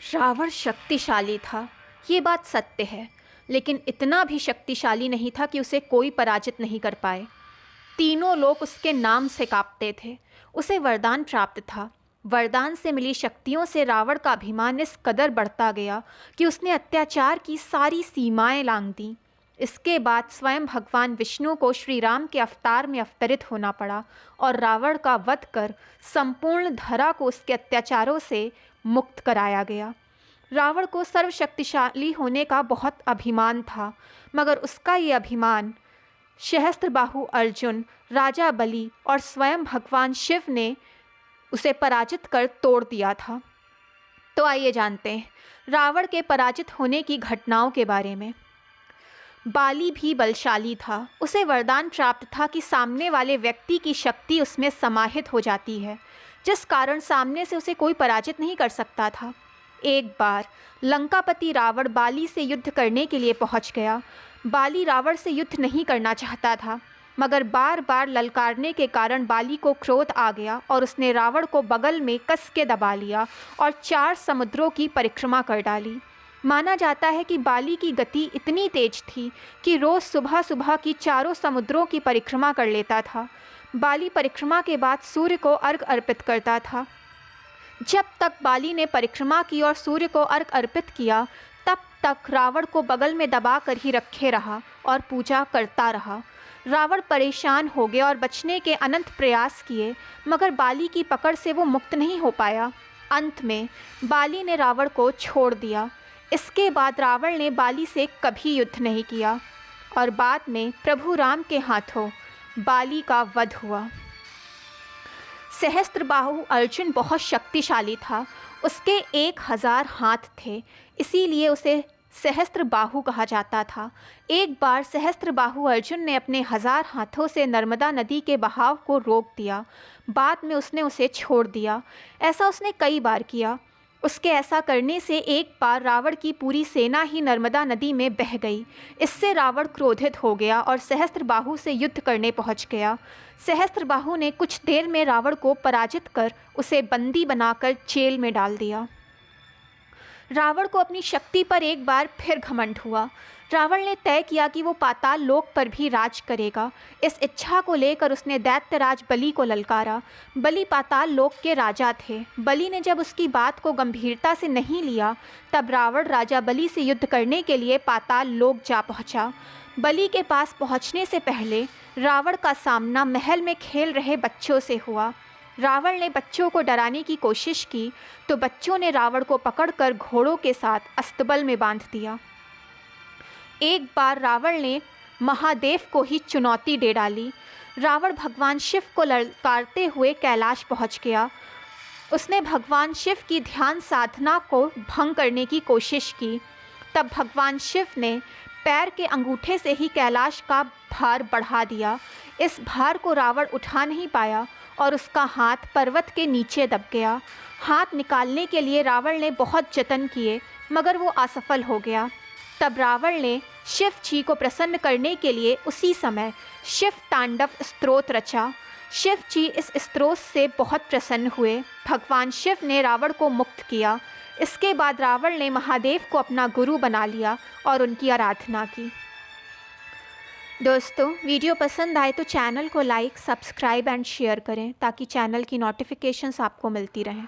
रावण शक्तिशाली था, ये बात सत्य है, लेकिन इतना भी शक्तिशाली नहीं था कि उसे कोई पराजित नहीं कर पाए। तीनों लोग उसके नाम से कांपते थे। उसे वरदान प्राप्त था। वरदान से मिली शक्तियों से रावण का अभिमान इस कदर बढ़ता गया कि उसने अत्याचार की सारी सीमाएं लांघ दी। इसके बाद स्वयं भगवान विष्णु को श्री राम के अवतार में अवतरित होना पड़ा और रावण का वध कर संपूर्ण धरा को उसके अत्याचारों से मुक्त कराया गया। रावण को सर्वशक्तिशाली होने का बहुत अभिमान था, मगर उसका ये अभिमान सहस्त्रबाहु अर्जुन, राजा बलि और स्वयं भगवान शिव ने उसे पराजित कर तोड़ दिया था। तो आइए जानते हैं रावण के पराजित होने की घटनाओं के बारे में। बाली भी बलशाली था। उसे वरदान प्राप्त था कि सामने वाले व्यक्ति की शक्ति उसमें समाहित हो जाती है, जिस कारण सामने से उसे कोई पराजित नहीं कर सकता था। एक बार लंकापति रावण बाली से युद्ध करने के लिए पहुंच गया। बाली रावण से युद्ध नहीं करना चाहता था, मगर बार बार ललकारने के कारण बाली को क्रोध आ गया और उसने रावण को बगल में कस के दबा लिया और 4 समुद्रों की परिक्रमा कर डाली। माना जाता है कि बाली की गति इतनी तेज थी कि रोज़ सुबह सुबह की 4 समुद्रों की परिक्रमा कर लेता था। बाली परिक्रमा के बाद सूर्य को अर्घ अर्पित करता था। जब तक बाली ने परिक्रमा की और सूर्य को अर्घ अर्पित किया, तब तक रावण को बगल में दबा कर ही रखे रहा और पूजा करता रहा। रावण परेशान हो गया और बचने के अनंत प्रयास किए, मगर बाली की पकड़ से वो मुक्त नहीं हो पाया। अंत में बाली ने रावण को छोड़ दिया। इसके बाद रावण ने बाली से कभी युद्ध नहीं किया और बाद में प्रभु राम के हाथों बाली का वध हुआ। सहस्त्रबाहु अर्जुन बहुत शक्तिशाली था। उसके 1000 हाथ थे, इसीलिए उसे सहस्त्रबाहु कहा जाता था। एक बार सहस्त्रबाहु अर्जुन ने अपने 1000 हाथों से नर्मदा नदी के बहाव को रोक दिया। बाद में उसने उसे छोड़ दिया। ऐसा उसने कई बार किया। उसके ऐसा करने से एक बार रावण की पूरी सेना ही नर्मदा नदी में बह गई। इससे रावण क्रोधित हो गया और सहस्त्रबाहु से युद्ध करने पहुंच गया। सहस्त्रबाहु ने कुछ देर में रावण को पराजित कर उसे बंदी बनाकर जेल में डाल दिया। रावण को अपनी शक्ति पर एक बार फिर घमंड हुआ। रावण ने तय किया कि वो पाताल लोक पर भी राज करेगा। इस इच्छा को लेकर उसने दैत्यराज बलि को ललकारा। बलि पाताल लोक के राजा थे। बलि ने जब उसकी बात को गंभीरता से नहीं लिया, तब रावण राजा बलि से युद्ध करने के लिए पाताल लोक जा पहुंचा। बलि के पास पहुंचने से पहले रावण का सामना महल में खेल रहे बच्चों से हुआ। रावण ने बच्चों को डराने की कोशिश की, तो बच्चों ने रावण को पकड़कर घोड़ों के साथ अस्तबल में बांध दिया। एक बार रावण ने महादेव को ही चुनौती दे डाली। रावण भगवान शिव को ललकारते हुए कैलाश पहुंच गया। उसने भगवान शिव की ध्यान साधना को भंग करने की कोशिश की। तब भगवान शिव ने पैर के अंगूठे से ही कैलाश का भार बढ़ा दिया। इस भार को रावण उठा नहीं पाया और उसका हाथ पर्वत के नीचे दब गया। हाथ निकालने के लिए रावण ने बहुत जतन किए, मगर वो असफल हो गया। तब रावण ने शिव जी को प्रसन्न करने के लिए उसी समय शिव तांडव स्तोत्र रचा। शिव जी इस स्तोत्र से बहुत प्रसन्न हुए। भगवान शिव ने रावण को मुक्त किया। इसके बाद रावण ने महादेव को अपना गुरु बना लिया और उनकी आराधना की। दोस्तों, वीडियो पसंद आए तो चैनल को लाइक, सब्सक्राइब एंड शेयर करें, ताकि चैनल की नोटिफिकेशंस आपको मिलती रहें।